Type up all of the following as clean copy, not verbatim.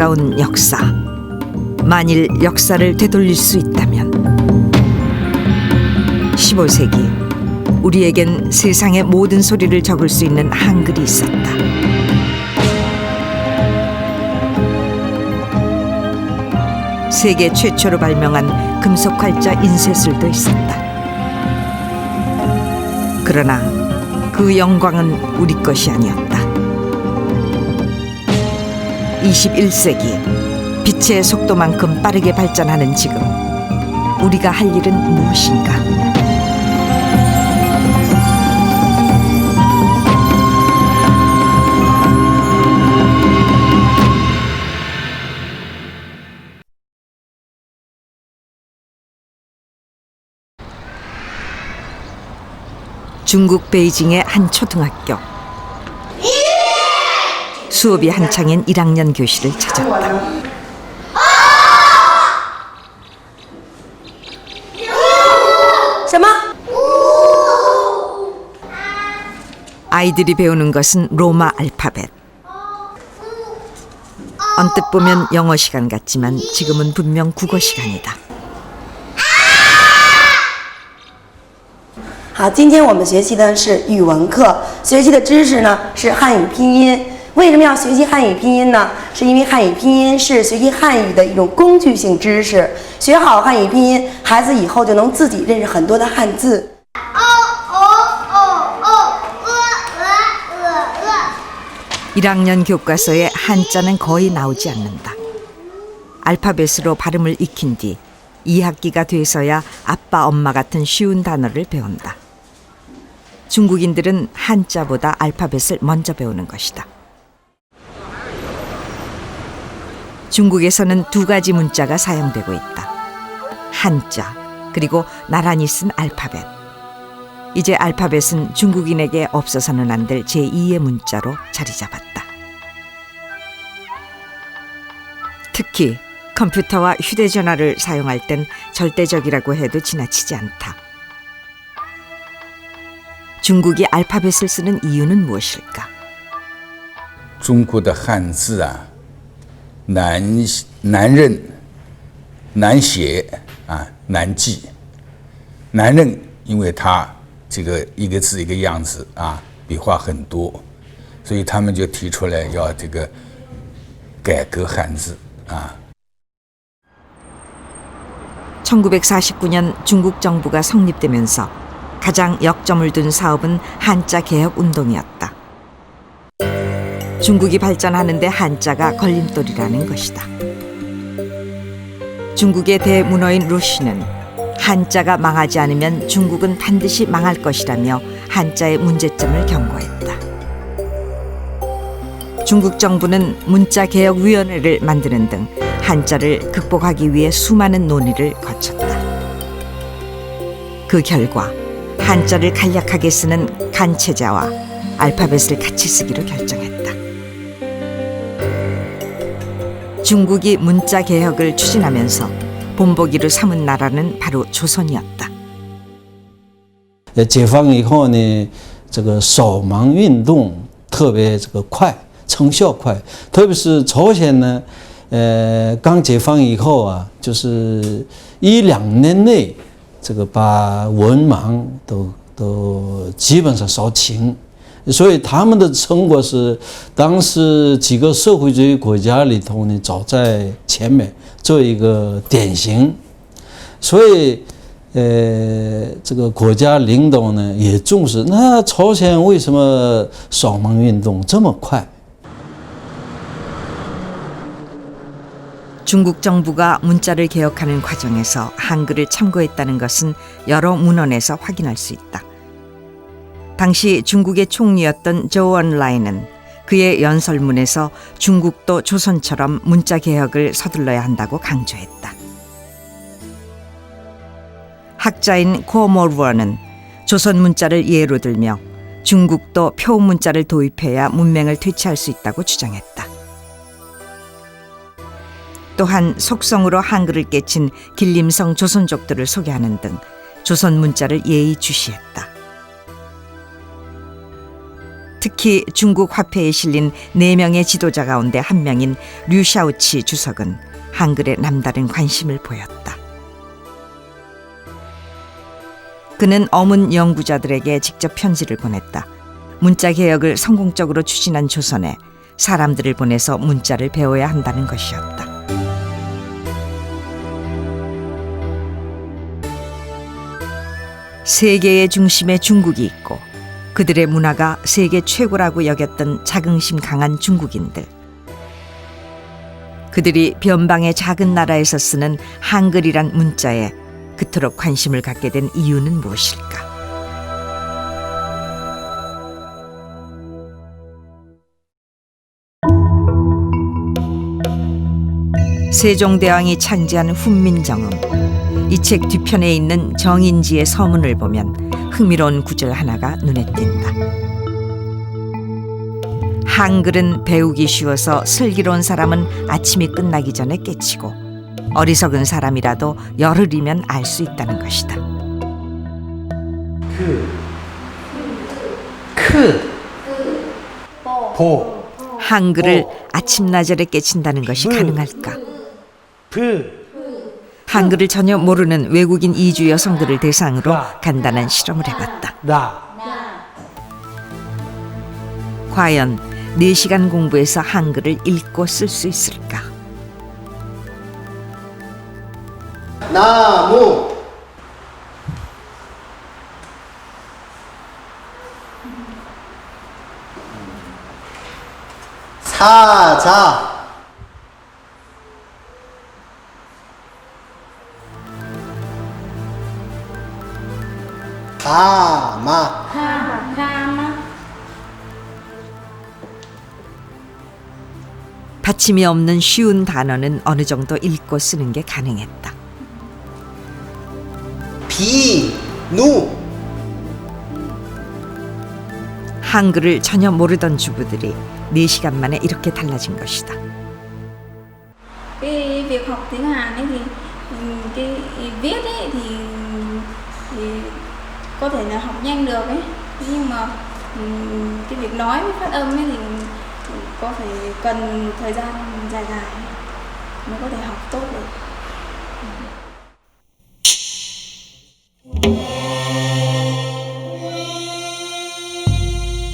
놀라운 역사. 만일 역사를 되돌릴 수 있다면 15세기 우리에겐 세상의 모든 소리를 적을 수 있는 한글이 있었다. 세계 최초로 발명한 금속 활자 인쇄술도 있었다. 그러나 그 영광은 우리 것이 아니었다. 21세기 빛의 속도만큼 빠르게 발전하는 지금 우리가 할 일은 무엇인가? 중국 베이징의 한 초등학교. 수업이 한창인 1학년 교실을 찾았다. 아이들이 배우는 것은 로마 알파벳. 언뜻 보면 영어 시간 같지만 지금은 분명 국어 시간이다. 好，今天我们学习的是语文课，学习的知识呢是汉语拼音。为什么要学习汉语拼音呢？是因为汉语拼音是学习汉语的一种工具性知识。学好汉语拼音，孩子以后就能自己认识很多的汉字。 1학년 교과서에 한자는 거의 나오지 않는다. 알파벳으로 발음을 익힌 뒤 2학기가 돼서야 아빠, 엄마 같은 쉬운 단어를 배운다. 중국인들은 한자보다 알파벳을 먼저 배우는 것이다. 중국에서는 두 가지 문자가 사용되고 있다. 한자, 그리고 나란히 쓴 알파벳. 이제 알파벳은 중국인에게 없어서는 안 될 제2의 문자로 자리 잡았다. 특히 컴퓨터와 휴대전화를 사용할 땐 절대적이라고 해도 지나치지 않다. 중국이 알파벳을 쓰는 이유는 무엇일까? 中国的汉字啊，难认、难写啊，难记。难认，因为它这个一个字一个样子啊，笔画很多，所以他们就提出来要这个改革汉字啊。 1949년 중국 정부가 성립되면서 가장 역점을 둔 사업은 한자 개혁 운동이었다. 중국이 발전하는데 한자가 걸림돌이라는 것이다. 중국의 대문어인 루시는 한자가 망하지 않으면 중국은 반드시 망할 것이라며 한자의 문제점을 경고했다. 중국 정부는 문자개혁위원회를 만드는 등 한자를 극복하기 위해 수많은 논의를 거쳤다. 그 결과 한자를 간략하게 쓰는 간체자와 알파벳을 같이 쓰기로 결정했다. 중국이 문자개혁을 추진하면서 본보기로 삼은 나라는 바로 조선이었다. 解放以后呢，这个扫盲运动特别快，成效快，特别是朝鲜呢，刚解放以后啊，就是1-2年内，这个把文盲都基本上扫清。 所以他们的成果是当时几个社会主义国家里头呢，走在前面，做一个典型。所以，这个国家领导呢也重视。那朝鲜为什么扫盲运动这么快？ 중국 정부가 문자를 개혁하는 과정에서 한글을 참고했다는 것은 여러 문헌에서 확인할 수 있다. 당시 중국의 총리였던 조우 언라이는 그의 연설문에서 중국도 조선처럼 문자 개혁을 서둘러야 한다고 강조했다. 학자인 코모루어는 조선 문자를 예로 들며 중국도 표 문자를 도입해야 문맹을 되찾을 수 있다고 주장했다. 또한 속성으로 한글을 깨친 길림성 조선족들을 소개하는 등 조선 문자를 예의주시했다. 특히 중국 화폐에 실린 4명의 지도자 가운데 한 명인 류샤오치 주석은 한글에 남다른 관심을 보였다. 그는 어문 연구자들에게 직접 편지를 보냈다. 문자 개혁을 성공적으로 추진한 조선에 사람들을 보내서 문자를 배워야 한다는 것이었다. 세계의 중심에 중국이 있고 그들의 문화가 세계 최고라고 여겼던 자긍심 강한 중국인들. 그들이 변방의 작은 나라에서 쓰는 한글이란 문자에 그토록 관심을 갖게 된 이유는 무엇일까? 세종대왕이 창제한 훈민정음. 이 책 뒤편에 있는 정인지의 서문을 보면 흥미로운 구절 하나가 눈에 띈다. 한글은 배우기 쉬워서 슬기로운 사람은 아침이 끝나기 전에 깨치고 어리석은 사람이라도 열흘이면 알 수 있다는 것이다. 보, 한글을 아침나절에 깨친다는 것이 가능할까? 한글을 전혀 모르는 외국인 이주 여성들을 대상으로 간단한 실험을 해봤다. 과연 4시간 공부해서 한글을 읽고 쓸 수 있을까? 나무, 사자, 가마, 받침이 없는 쉬운 단어는 어느 정도 읽고 쓰는 게 가능했다. 비누, 한글을 전혀 모르던 주부들이 4시간 만에 이렇게 달라진 것이다. cái việc học tiếng Hàn ấy thì cái viết ấy thì có thể là học nhanh được ấy, nhưng mà cái việc nói với phát âm ấy thì có phải cần thời gian dài dài mới có thể học tốt được.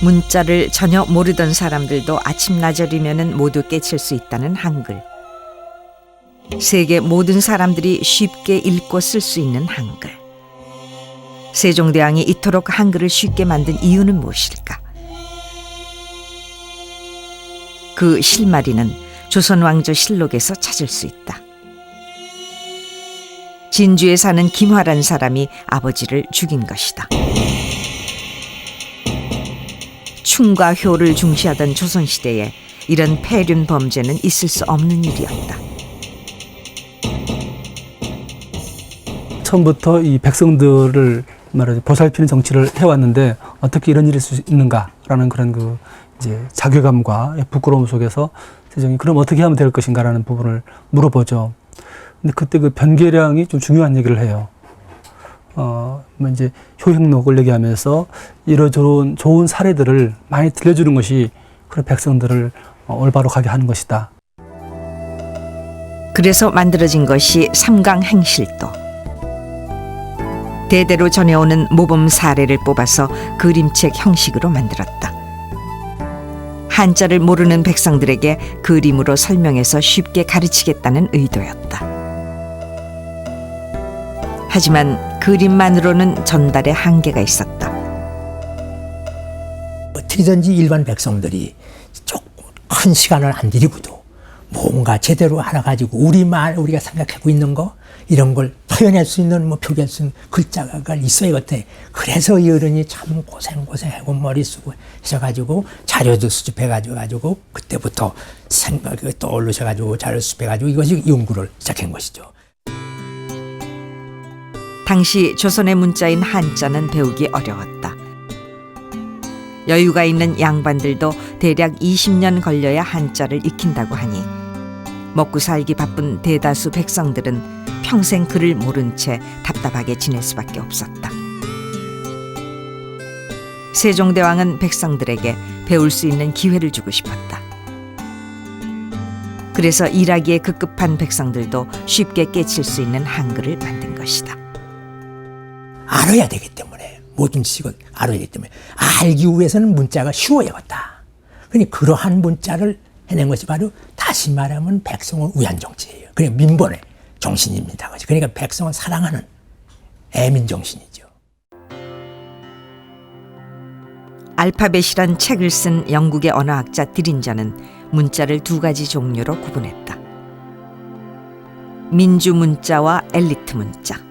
문자를 전혀 모르던 사람들도 아침나절이면은 모두 깨칠 수 있다는 한글. 세계 모든 사람들이 쉽게 읽고 쓸 수 있는 한글. 세종대왕이 이토록 한글을 쉽게 만든 이유는 무엇일까? 그 실마리는 조선왕조실록에서 찾을 수 있다. 진주에 사는 김화란 사람이 아버지를 죽인 것이다. 충과 효를 중시하던 조선시대에 이런 폐륜 범죄는 있을 수 없는 일이었다. 처음부터 이 백성들을 말하자면 보살피는 정치를 해왔는데 어떻게 이런 일이 있을 수 있는가라는 그런 이제 자괴감과 부끄러움 속에서 세종이 그럼 어떻게 하면 될 것인가라는 부분을 물어보죠. 근데 그때 그 변계량이 좀 중요한 얘기를 해요. 이제 효행록을 얘기하면서 이러저런 좋은 사례들을 많이 들려주는 것이 그런 백성들을 올바로 가게 하는 것이다. 그래서 만들어진 것이 삼강행실도. 대대로 전해오는 모범 사례를 뽑아서 그림책 형식으로 만들었다. 한자를 모르는 백성들에게 그림으로 설명해서 쉽게 가르치겠다는 의도였다. 하지만 그림만으로는 전달에 한계가 있었다. 어떻게든지 일반 백성들이 조금 큰 시간을 안 들이고도 뭔가 제대로 알아가지고 우리가 생각하고 있는 거 이런 걸 표현할 수 있는 표기할 수 있는 글자가 있어야 같아. 그래서 이 어른이 참 고생하고 머리 쓰고 하셔가지고 자료도 수집해가지고 그때부터 생각이 떠오르셔가지고 자료 수집해가지고 이것이 연구를 시작한 것이죠. 당시 조선의 문자인 한자는 배우기 어려웠다. 여유가 있는 양반들도 대략 20년 걸려야 한자를 익힌다고 하니 먹고 살기 바쁜 대다수 백성들은 평생 글을 모른 채 답답하게 지낼 수밖에 없었다. 세종대왕은 백성들에게 배울 수 있는 기회를 주고 싶었다. 그래서 일하기에 급급한 백성들도 쉽게 깨칠 수 있는 한글을 만든 것이다. 알아야 되기 때문에 모든 지식을 알아야 되기 때문에 알기 위해서는 문자가 쉬워야겠다. 그러니까 그러한 문자를 해낸 것이 바로 다시 말하면 백성을 위한 정치예요. 그러니까 민본의 정신입니다. 그러니까 백성을 사랑하는 애민 정신이죠. 알파벳이란 책을 쓴 영국의 언어학자 드린저는 문자를 두 가지 종류로 구분했다. 민주 문자와 엘리트 문자.